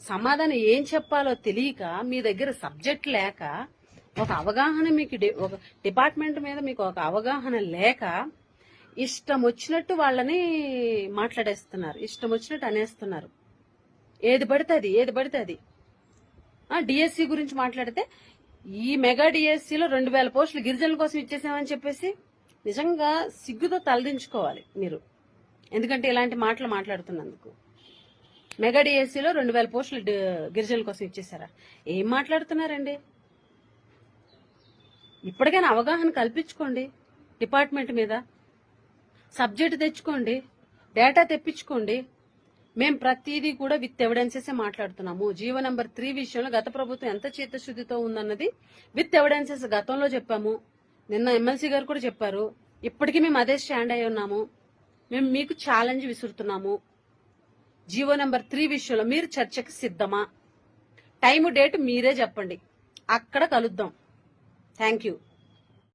సమాధానం ఏం చెప్పాలో తెలియక, మీ దగ్గర సబ్జెక్ట్ లేక, ఒక అవగాహన మీకు ఒక డిపార్ట్మెంట్ మీద మీకు ఒక అవగాహన లేక ఇష్టం వచ్చినట్టు వాళ్ళని మాట్లాడేస్తున్నారు, ఇష్టం వచ్చినట్టు అనేస్తున్నారు. ఏది పడితే అది డిఎస్సి గురించి మాట్లాడితే ఈ మెగా డిఎస్సిలో 2000 పోస్టులు గిరిజనుల కోసం ఇచ్చేసామని చెప్పేసి నిజంగా సిగ్గుతో తలదించుకోవాలి మీరు. ఎందుకంటే ఇలాంటి మాటలు మాట్లాడుతున్నందుకు. మెగా డిఎస్సిలో 2000 పోస్టులు గిరిజనుల కోసం ఇచ్చేసారా? ఏం మాట్లాడుతున్నారండి? ఇప్పటికైనా అవగాహన కల్పించుకోండి డిపార్ట్మెంట్ మీద. సబ్జెక్ట్ తెచ్చుకోండి, డేటా తెప్పించుకోండి. మేం ప్రతిదీ కూడా విత్ ఎవిడెన్సెస్ మాట్లాడుతున్నాము. జీవో నెంబర్ 3 విషయంలో గత ప్రభుత్వం ఎంత చిత్తశుద్ధితో ఉందన్నది విత్ ఎవిడెన్సెస్ గతంలో చెప్పాము. నిన్న ఎమ్మెల్సీ గారు కూడా చెప్పారు. ఇప్పటికీ మేము అదే స్టాండ్ అయి ఉన్నాము. మేము మీకు ఛాలెంజ్ విసురుతున్నాము. జీవో నెంబర్ 3 విషయంలో మీరు చర్చకు సిద్ధమా? టైము డేట్ మీరే చెప్పండి, అక్కడ కలుద్దాం. Thank you.